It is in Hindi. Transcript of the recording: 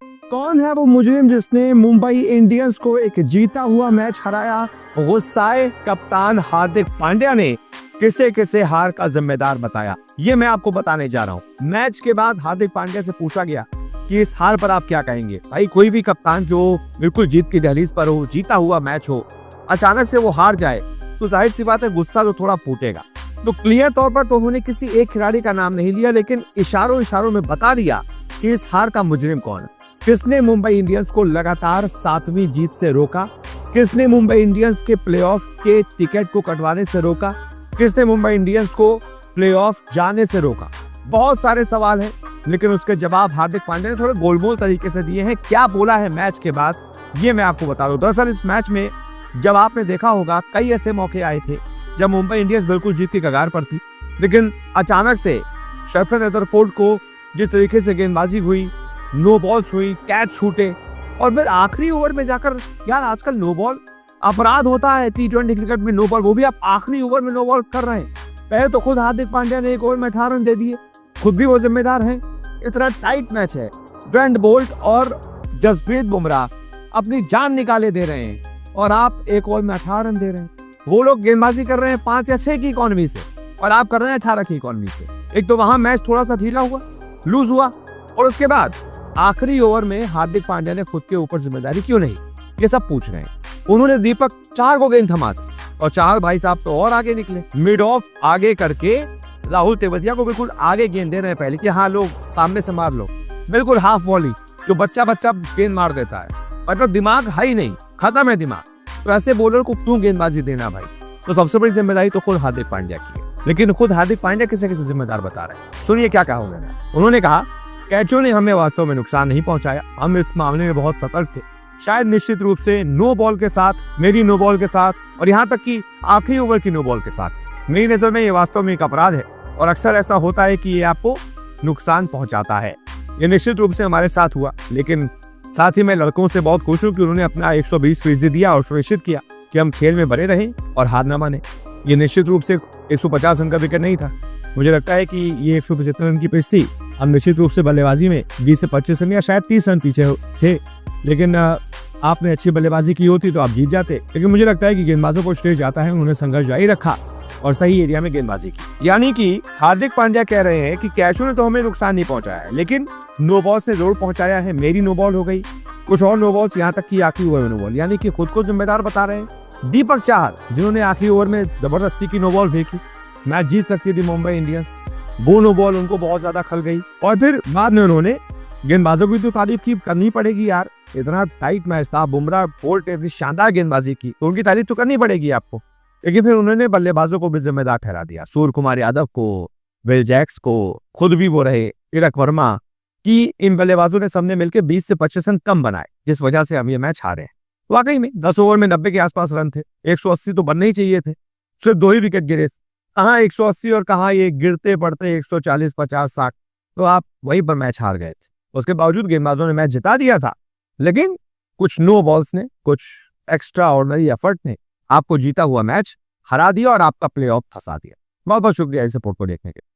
कौन है वो मुजरिम जिसने मुंबई इंडियंस को एक जीता हुआ मैच हराया? गुस्साए कप्तान हार्दिक पांड्या ने किसे किसे हार का जिम्मेदार बताया, ये मैं आपको बताने जा रहा हूँ। मैच के बाद हार्दिक पांड्या से पूछा गया कि इस हार पर आप क्या कहेंगे। भाई कोई भी कप्तान जो बिल्कुल जीत की दहलीज पर हो, जीता हुआ मैच हो, अचानक से वो हार जाए तो जाहिर सी बात है गुस्सा तो थोड़ा फूटेगा। तो क्लियर तौर पर तो उन्होंने किसी एक खिलाड़ी का नाम नहीं लिया, लेकिन इशारों इशारों में बता दिया कि इस हार का मुजरिम कौन है। किसने मुंबई इंडियंस को लगातार 7वीं जीत से रोका? किसने मुंबई इंडियंस के प्लेऑफ के टिकट को कटवाने से रोका? किसने मुंबई इंडियंस को प्लेऑफ जाने से रोका? बहुत सारे सवाल हैं, लेकिन उसके जवाब हार्दिक पांड्या ने थोड़े गोलमोल तरीके से दिए हैं। क्या बोला है मैच के बाद, ये मैं आपको बता दूं। दरअसल इस मैच में जब आपने देखा होगा कई ऐसे मौके आए थे जब मुंबई इंडियंस बिल्कुल जीत की कगार पर थी, लेकिन अचानक से शेफर रदरफोर्ड को जिस तरीके से गेंदबाजी हुई, नो बॉल्स हुई, कैच छूटे, और फिर आखिरी ओवर में जाकर, यार आजकल नो बॉल अपराध होता है T20 क्रिकेट में, नो बॉल, वो भी आप आखिरी ओवर में नो बॉल कर रहे हैं। पहले तो खुद हार्दिक पांड्या ने एक ओवर में 18 रन दे दिए, खुद भी वो जिम्मेदार हैं। इतना टाइट मैच है, ट्रेंट बोल्ट और जसप्रीत बुमराह अपनी जान निकाले दे रहे हैं और आप एक ओवर में 18 रन दे रहे हैं। वो लोग गेंदबाजी कर रहे हैं 5 या 6 की इकोनॉमी से और आप कर रहे हैं 18 की इकोनॉमी से। एक तो वहां मैच थोड़ा सा ढीला हुआ, लूज हुआ, और उसके बाद आखिरी ओवर में हार्दिक पांड्या ने खुद के ऊपर जिम्मेदारी क्यों नहीं, ये सब पूछ रहे हैं। उन्होंने दीपक चार को गेंद थमा दी और चार भाई साहब तो और आगे निकले, मिड ऑफ आगे करके राहुल तेवतिया को बिल्कुल आगे गेंद दे रहे हैं पहले कि हाँ लोग सामने से मार लो, बिल्कुल हाफ वॉली जो बच्चा गेंद मार देता है, मतलब दिमाग है ही नहीं, खत्म है दिमाग। तो ऐसे बॉलर को क्यों गेंदबाजी देना भाई? तो सबसे बड़ी जिम्मेदारी तो खुद हार्दिक पांड्या की है, लेकिन खुद हार्दिक पांड्या किसे किसे जिम्मेदार बता रहे हैं। सुनिए क्या कहा उन्होंने कहा कैचों ने हमें वास्तव में नुकसान नहीं पहुंचाया, हम इस मामले में बहुत सतर्क थे। शायद निश्चित रूप से नो बॉल के साथ, मेरी नो बॉल के साथ, और यहाँ तक कि आखिरी ओवर की नो बॉल के साथ, मेरी नजर में ये वास्तव में एक अपराध है और अक्सर ऐसा होता है कि ये आपको नुकसान पहुंचाता है। ये निश्चित रूप से हमारे साथ हुआ, लेकिन साथ ही मैं लड़कों से बहुत खुश हूँ कि उन्होंने अपना 120% दिया और सुनिश्चित किया कि हम खेल में बने रहें और हार न माने। ये निश्चित रूप से 150 रन का विकेट नहीं था, मुझे लगता है कि ये 175 रन की पिच थी। हम निश्चित रूप से बल्लेबाजी में 20 से 25 रन या शायद 30 रन पीछे थे, लेकिन आपने अच्छी बल्लेबाजी की होती तो आप जीत जाते। लेकिन मुझे लगता है कि गेंदबाजों को स्टेज आता है, उन्होंने संघर्ष जारी रखा और सही एरिया में गेंदबाजी की। यानी कि हार्दिक पांड्या कह रहे हैं कि कैचों ने तो हमें नुकसान नहीं पहुंचाया है, लेकिन नो बॉल्स ने जरूर पहुंचाया है। मेरी नो बॉल हो गई, कुछ और नो बॉल्स, यहाँ तक कि आखिरी ओवर में नो बॉल, यानी कि खुद को जिम्मेदार बता रहे हैं। दीपक चाहर जिन्होंने आखिरी ओवर में जबरदस्ती की नो बॉल फेंकी, मैच जीत सकती थी मुंबई इंडियंस, वो नो बॉल उनको बहुत ज्यादा खल गई। और फिर बाद में उन्होंने गेंदबाजों की तो तारीफ की, करनी पड़ेगी यार, इतना टाइट मैच था, बुमराह बोल्ट ने शानदार गेंदबाजी की, तो उनकी तारीफ तो करनी पड़ेगी आपको। लेकिन फिर उन्होंने बल्लेबाजों को भी जिम्मेदार ठहरा दिया, सूर्य कुमार यादव को, विल जैक्स को, खुद भी वो रहे, तिलक वर्मा, कि इन बल्लेबाजों ने सबने मिलकर 20 से 25 रन कम बनाए, जिस वजह से हम ये मैच हारे हैं। वाकई में 10 ओवर में 90 के आसपास रन थे, 180 तो बनने ही चाहिए थे, सिर्फ 2 ही विकेट गिरे, कहाँ 180 और कहाँ ये गिरते पड़ते 140, 50, 60, तो आप वहीं पर मैच हार गए थे। उसके बावजूद गेंदबाजों ने मैच जिता दिया था, लेकिन कुछ नो बॉल्स ने, कुछ एक्स्ट्रा ऑर्डिनरी एफर्ट ने आपको जीता हुआ मैच हरा दिया और आपका प्ले ऑफ फंसा दिया। बहुत बहुत शुक्रिया इस रिपोर्ट को देखने के लिए।